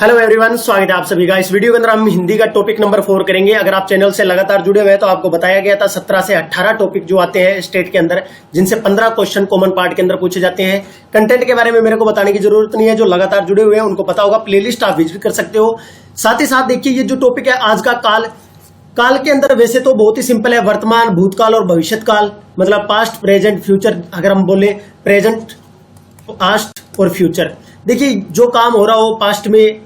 Hello everyone, स्वागत है आप सभी का। इस वीडियो के अंदर हम हिंदी का टॉपिक नंबर 4 करेंगे। अगर आप चैनल से लगातार जुड़े हुए हैं तो आपको बताया गया था 17 से 18 टॉपिक जो आते हैं स्टेट के अंदर, जिनसे 15 क्वेश्चन कॉमन पार्ट के अंदर पूछे जाते हैं। कंटेंट के बारे में मेरे को बताने की जरूरत नहीं है, जो लगातार जुड़े हुए हैं उनको पता होगा। प्लेलिस्ट आप विजिट कर सकते हो। साथ ही साथ देखिए, ये जो टॉपिक है आज का काल के अंदर वैसे तो बहुत ही सिंपल है। वर्तमान, भूतकाल और भविष्य काल, मतलब पास्ट, प्रेजेंट, फ्यूचर। अगर हम बोले प्रेजेंट, पास्ट और फ्यूचर, देखिए जो काम हो रहा हो पास्ट में,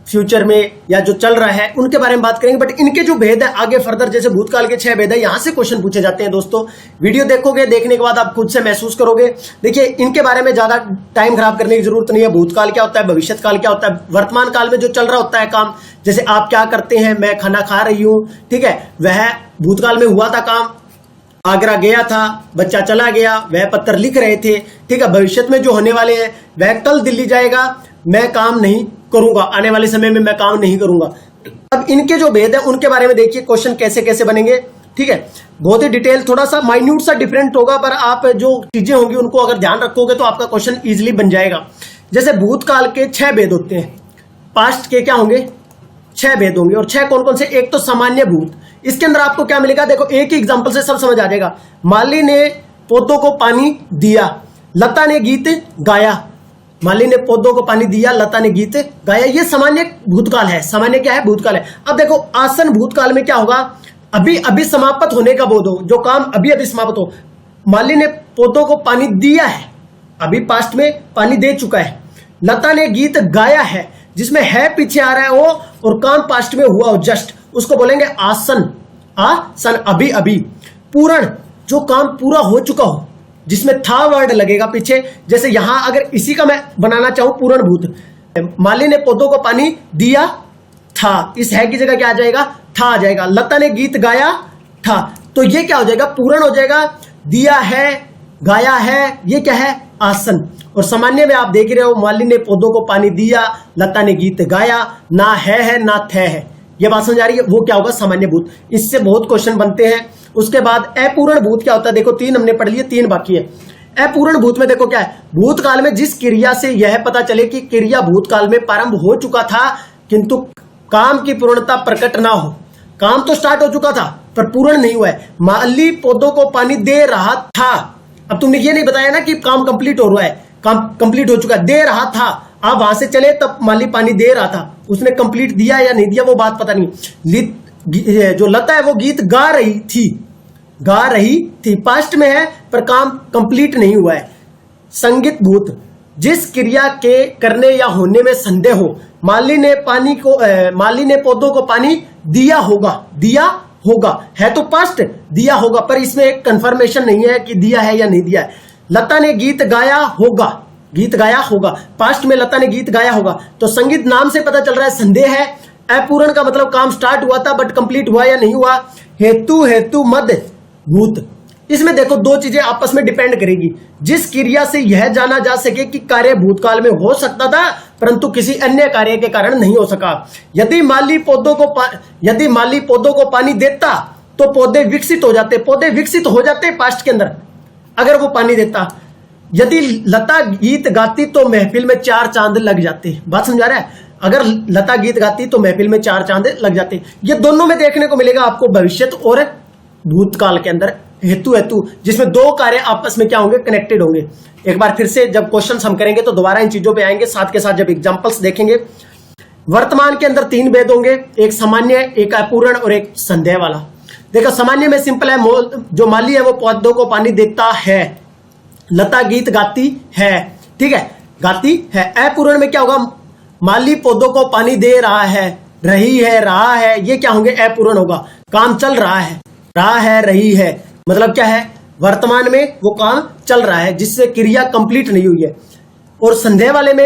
फ्यूचर में, या जो चल रहा है उनके बारे में बात करेंगे। बट इनके जो भेद है आगे फर्दर, जैसे भूतकाल के 6 भेद है, यहां से क्वेश्चन पूछे जाते हैं। दोस्तों वीडियो देखोगे, देखने के बाद आप खुद से महसूस करोगे। देखिए इनके बारे में ज्यादा टाइम खराब करने की जरूरत नहीं है। भूतकाल क्या होता है, भविष्य काल क्या होता है, वर्तमान काल में जो चल रहा होता है काम, जैसे आप क्या करते हैं, मैं खाना खा रही हूं, ठीक है, वह भूतकाल में हुआ था काम। आगरा गया था, बच्चा चला गया, वह पत्र लिख रहे थे, ठीक है। भविष्य में जो होने वाले हैं, वह कल दिल्ली जाएगा, मैं काम नहीं करूंगा, आने वाले समय में मैं काम नहीं करूंगा। अब इनके जो भेद है उनके बारे में देखिए क्वेश्चन कैसे कैसे बनेंगे, ठीक है। बहुत ही डिटेल, थोड़ा सा माइन्यूट सा डिफरेंट होगा, पर आप जो चीजें होंगी उनको अगर ध्यान रखोगे तो आपका क्वेश्चन इजीली बन जाएगा। जैसे भूतकाल के 6 भेद होते हैं, पास्ट के क्या होंगे, 6 भेद होंगे। और 6 कौन कौन से? एक तो सामान्य भूत, इसके अंदर आपको क्या मिलेगा, देखो एक ही एग्जांपल से सब समझ आ जाएगा। माली ने पौधों को पानी दिया, लता ने गीत गाया। माली ने पौधों को पानी दिया, लता ने गीत गाया। ये सामान्य भूतकाल है। सामान्य क्या है? भूतकाल है। अब देखो आसन भूतकाल में क्या होगा, अभी अभी समाप्त होने का बोध हो, जो काम अभी अभी समाप्त हो। माली ने पौधों को पानी दिया है, अभी पास्ट में पानी दे चुका है। लता ने गीत गाया है, जिसमें है पीछे आ रहा है वो, और काम पास्ट में हुआ हो जस्ट, उसको बोलेंगे आसन। आसन अभी अभी। पूर्ण, जो काम पूरा हो चुका हो, जिसमें था वर्ड लगेगा पीछे। जैसे यहां अगर इसी का मैं बनाना चाहूं पूर्ण भूत, माली ने पौधों को पानी दिया था, इस है की जगह क्या आ जाएगा, था आ जाएगा। लता ने गीत गाया था, तो ये क्या हो जाएगा, पूर्ण हो जाएगा। दिया है, गाया है, ये क्या है, आसन। और सामान्य में आप देख रहे हो, माली ने पौधों को पानी दिया, लता ने गीत गाया, ना है ना थे है। ये बात समझ आ रही है, वो क्या होगा, सामान्य भूत। इससे बहुत क्वेश्चन बनते हैं। उसके बाद अपूर्ण भूत क्या होता है, देखो 3 हमने पढ़ लिए, 3 बाकी है। अपूर्ण भूत में देखो क्या है, भूतकाल में जिस क्रिया से यह पता चले कि क्रिया भूतकाल में प्रारंभ हो चुका था, किंतु काम की पूर्णता प्रकट ना हो। काम तो स्टार्ट हो चुका था पर पूर्ण नहीं हुआ है। माली पौधों को पानी दे रहा था, अब तुमने ये नहीं बताया ना कि काम कंप्लीट हो रहा है, काम कंप्लीट हो चुका है, दे रहा था। आप वहां से चले तब माली पानी दे रहा था, उसने कंप्लीट दिया या नहीं दिया वो बात पता नहीं। जो लता है वो गीत गा रही थी, पास्ट में है पर काम कंप्लीट नहीं हुआ है। संगित भूत, जिस क्रिया के करने या होने में संदेह हो। माली ने पौधों को पानी दिया होगा, है तो पास्ट, दिया होगा, पर इसमें एक कंफर्मेशन नहीं है कि दिया है या नहीं दिया है। लता ने गीत गाया होगा, पास्ट में लता ने गीत गाया होगा। तो संगीत नाम से पता चल रहा है संदेह है। अपूर्ण का मतलब काम स्टार्ट हुआ था बट कंप्लीट हुआ या नहीं हुआ। हेतु मद भूत, इसमें देखो 2 चीजें आपस में डिपेंड करेगी। जिस क्रिया से यह जाना जा सके कि कार्य भूतकाल में हो सकता था परंतु किसी अन्य कार्य के कारण नहीं हो सका। यदि माली पौधों को पानी देता तो पौधे विकसित हो जाते पास्ट के अंदर, अगर वो पानी देता। यदि लता गीत गाती तो महफिल में 4 चांद लग जाते। बात समझा रहा है, अगर लता गीत गाती तो महफिल में 4 चांद लग जाते। ये दोनों में देखने को मिलेगा आपको, भविष्य और भूतकाल के अंदर हेतु, जिसमें 2 कार्य आपस में क्या होंगे, कनेक्टेड होंगे। एक बार फिर से जब क्वेश्चन हम करेंगे तो दोबारा इन चीजों पे आएंगे, साथ के साथ जब एग्जांपल्स देखेंगे। वर्तमान के अंदर 3 भेद होंगे, एक सामान्य, एक अपूर्ण और एक संदेह वाला। देखो सामान्य में सिंपल है, जो माली है वो पौधों को पानी देता है, लता गीत गाती है, ठीक है, गाती है। अपूर्ण में क्या होगा, माली पौधों को पानी दे रहा है, रहा है, ये क्या होंगे, अपूर्ण होगा। काम चल रहा है, रही है, मतलब क्या है, वर्तमान में वो काम चल रहा है जिससे क्रिया कंप्लीट नहीं हुई है। और संदेह वाले में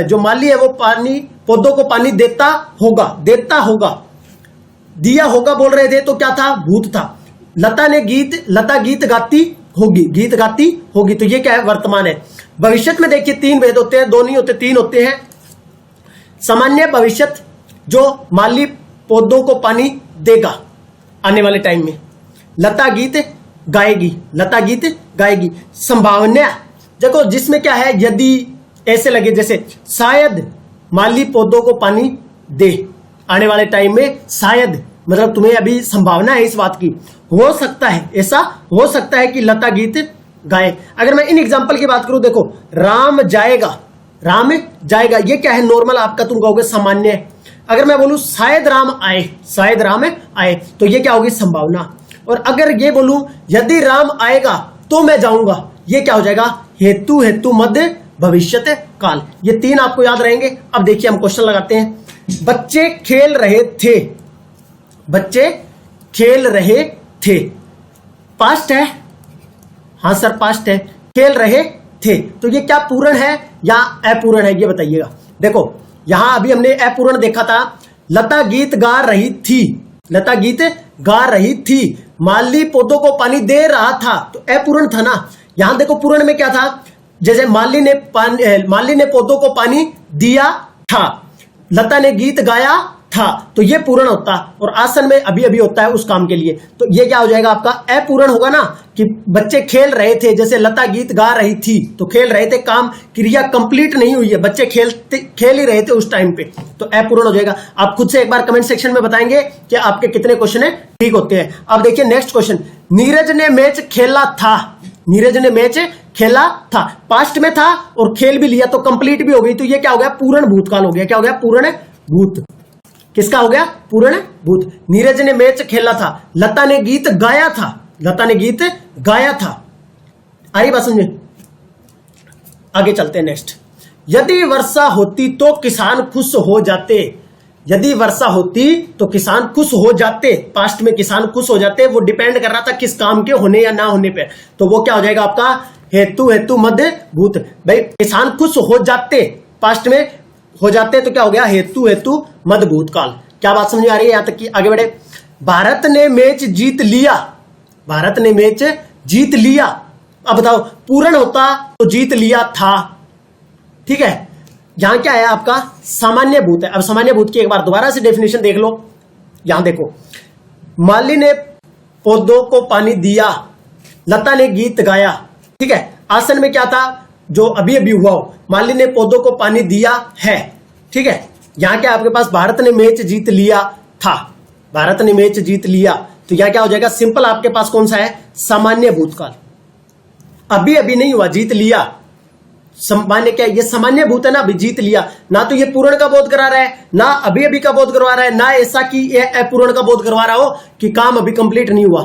जो माली है वो पौधों को पानी देता होगा, दिया होगा बोल रहे थे तो क्या था, भूत था। लता गीत गाती होगी, तो ये क्या है, वर्तमान है। भविष्य में देखिए 3 भेद होते हैं, 2 नहीं होते, 3 होते हैं। सामान्य भविष्य, जो माली पौधों को पानी देगा आने वाले टाइम में। लता गीत गाएगी। संभावना, देखो जिसमें क्या है, यदि ऐसे लगे जैसे शायद माली पौधों को पानी दे। आने वाले टाइम में शायद, मतलब तुम्हें अभी संभावना है इस बात की, हो सकता है, ऐसा हो सकता है कि लता गीत गाए। अगर मैं इन एग्जाम्पल की बात करूं, देखो राम जाएगा, राम जाएगा, ये क्या है, नॉर्मल आपका तुम कहोगे सामान्य है। अगर मैं बोलूं शायद राम आए, शायद राम आए, तो ये क्या होगी, संभावना। और अगर ये बोलूं यदि राम आएगा तो मैं जाऊंगा, ये क्या हो जाएगा, हेतु, हेतु मध्य भविष्यत काल। ये तीन आपको याद रहेंगे। अब देखिए हम क्वेश्चन लगाते हैं। बच्चे खेल रहे थे, बच्चे खेल रहे थे, पास्ट है, हाँ सर पास्ट है, खेल रहे थे, तो ये क्या पूर्ण है या अपूर्ण है, ये बताइएगा। देखो यहां अभी हमने अपूर्ण देखा था, लता गीत गा रही थी, लता गीत गा रही थी, माली पौधों को पानी दे रहा था, तो अपूर्ण था ना। यहां देखो पूर्ण में क्या था, जैसे माली ने पौधों को पानी दिया था, लता ने गीत गाया था, तो ये पूर्ण होता, और आसन में अभी अभी होता है उस काम के लिए, तो ये क्या हो जाएगा आपका अपूर्ण होगा ना। कि बच्चे खेल रहे थे, जैसे लता गीत गा रही थी, तो खेल रहे थे, काम क्रिया कंप्लीट नहीं हुई है, बच्चे खेल ही रहे थे उस टाइम पे, तो अपूर्ण हो जाएगा। आप खुद से एक बार कमेंट सेक्शन में बताएंगे कि आपके कितने क्वेश्चन है ठीक होते हैं। अब देखिए नेक्स्ट क्वेश्चन, नीरज ने मैच खेला था, नीरज ने मैच खेला था, पास्ट में था और खेल भी लिया, तो कंप्लीट भी हो गई, तो ये क्या हो गया, पूर्ण भूतकाल हो गया। क्या हो गया, पूर्ण भूत। किसका हो गया, पूर्ण भूत। नीरज ने मैच खेला था, लता ने गीत गाया था, लता ने गीत गाया था। आई बात समझे, आगे चलते हैं नेक्स्ट। यदि वर्षा होती तो किसान खुश हो जाते, यदि वर्षा होती तो किसान खुश हो जाते, पास्ट में किसान खुश हो जाते, वो डिपेंड कर रहा था किस काम के होने या ना होने पे, तो वो क्या हो जाएगा आपका हेतु, हेतु मध्य भूत। भाई किसान खुश हो जाते, पास्ट में हो जाते, तो क्या हो गया, हेतु, हेतु मध्य भूतकाल। क्या बात समझ आ रही है यहां तक कि आगे बढ़े। भारत ने मैच जीत लिया, भारत ने मैच जीत लिया, अब बताओ पूर्ण होता तो जीत लिया था, ठीक है। यहां क्या है आपका सामान्य भूत है। अब सामान्य भूत की एक बार दोबारा से डेफिनेशन देख लो। यहां देखो, माली ने पौधों को पानी दिया, लता ने गीत गाया, ठीक है। आसन में क्या था, जो अभी अभी हुआ हो, माली ने पौधों को पानी दिया है, ठीक है। यहां क्या आपके पास भारत ने मैच जीत लिया था, भारत ने मैच जीत लिया, तो यहां क्या हो जाएगा, सिंपल आपके पास कौन सा है, सामान्य भूतकाल। अभी अभी नहीं हुआ, जीत लिया, सामान्य क्या है, ये सामान्य भूत है ना, अभी जीत लिया, ना तो ये पूर्ण का बोध करा रहा है, ना अभी अभी का बोध करवा रहा है, ना ऐसा कि ये अपूर्ण का बोध करवा रहा हो कि काम अभी कंप्लीट नहीं हुआ,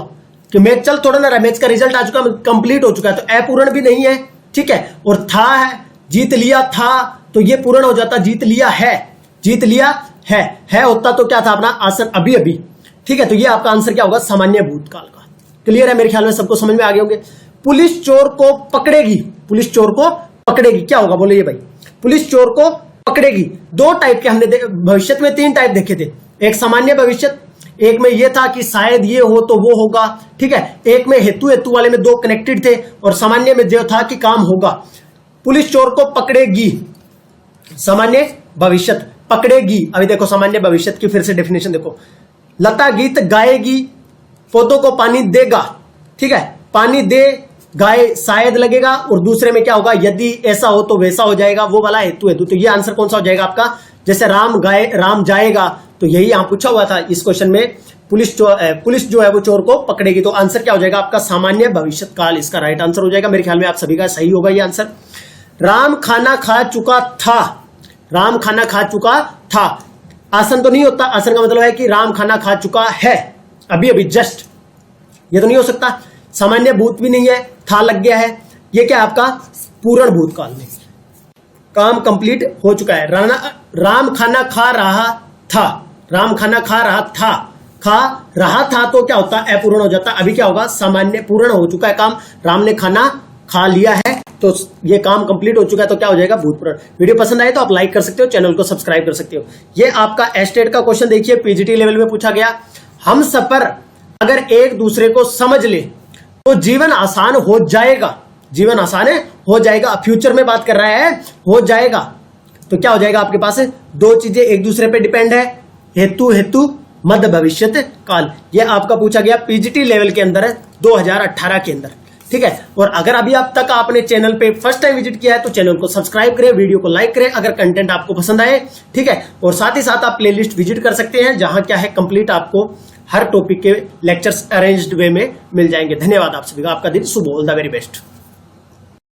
कि मैच चल थोड़ा ना रहा, मैच का रिजल्ट आ चुका, कंप्लीट हो चुका है, तो अपूर्ण भी नहीं है, ठीक है। और था है, जीत लिया था, तो ये पूर्ण हो जाता, जीत लिया है, जीत लिया है होता तो क्या था अपना आसन अभी अभी, ठीक है। तो ये आपका आंसर क्या होगा, सामान्य भूतकाल का। क्लियर है मेरे ख्याल में, सबको समझ में आ गए होंगे। पुलिस चोर को पकड़ेगी, पुलिस चोर को पकड़ेगी, क्या होगा बोले ये भाई, पुलिस चोर को पकड़ेगी। दो टाइप के हमने भविष्य में तीन टाइप देखे थे, एक सामान्य भविष्य, एक में ये था कि शायद ये हो तो वो होगा, ठीक है। एक में हेतु, हेतु वाले में दो कनेक्टेड थे, और सामान्य में जो था कि काम होगा। पुलिस चोर को पकड़ेगी, सामान्य भविष्य, पकड़ेगी। अभी देखो सामान्य भविष्य की फिर से डेफिनेशन देखो, लता गीत गाएगी, पौधों को पानी देगा, ठीक है, पानी दे गाए शायद लगेगा, और दूसरे में क्या होगा, यदि ऐसा हो तो वैसा हो जाएगा, वो वाला हेतु, हेतु। तो ये आंसर कौन सा हो जाएगा आपका, जैसे राम गाए, राम जाएगा, तो यही यहां पूछा हुआ था इस क्वेश्चन में, पुलिस जो है वो चोर को पकड़ेगी, तो आंसर क्या हो जाएगा आपका सामान्य भविष्य काल, इसका राइट आंसर हो जाएगा। मेरे ख्याल में आप सभी का सही होगा ये आंसर। राम खाना खा चुका था, राम खाना खा चुका था, आसन तो नहीं होता, आसन का मतलब है कि राम खाना खा चुका है अभी अभी जस्ट, ये तो नहीं हो सकता। सामान्य भूत भी नहीं है, था लग गया है, ये क्या है आपका पूर्ण भूतकाल में, काम कंप्लीट हो चुका है। राम खाना खा रहा था, राम खाना खा रहा था, खा रहा था तो क्या होता है, अपूर्ण हो जाता। अभी क्या होगा, सामान्य, पूर्ण हो चुका है काम, राम ने खाना खा लिया है, तो ये काम कंप्लीट हो चुका है, तो क्या हो जाएगा, भूतपूर्ण। वीडियो पसंद आए तो आप लाइक कर सकते हो, चैनल को सब्सक्राइब कर सकते हो। ये आपका एस्टेट का क्वेश्चन देखिए, पीजीटी लेवल में पूछा गया। हम सफर अगर एक दूसरे को समझ ले तो जीवन आसान हो जाएगा, जीवन आसान हो जाएगा, फ्यूचर में बात कर रहा है, हो जाएगा, तो क्या हो जाएगा आपके पास, दो चीजें एक दूसरे पे डिपेंड है, हेतु, हेतु मध्य भविष्यत काल। ये आपका पूछा गया पीजीटी लेवल के अंदर है 2018 के अंदर, ठीक है। और अगर अभी अब तक आपने चैनल पे फर्स्ट टाइम विजिट किया है तो चैनल को सब्सक्राइब करें, वीडियो को लाइक करें अगर कंटेंट आपको पसंद आए, ठीक है। और साथ ही साथ आप प्लेलिस्ट विजिट कर सकते हैं जहां क्या है कंप्लीट आपको हर टॉपिक के लेक्चर्स अरेंज्ड वे में मिल जाएंगे। धन्यवाद आप सभी का, आपका दिन शुभ हो, ऑल द वेरी बेस्ट।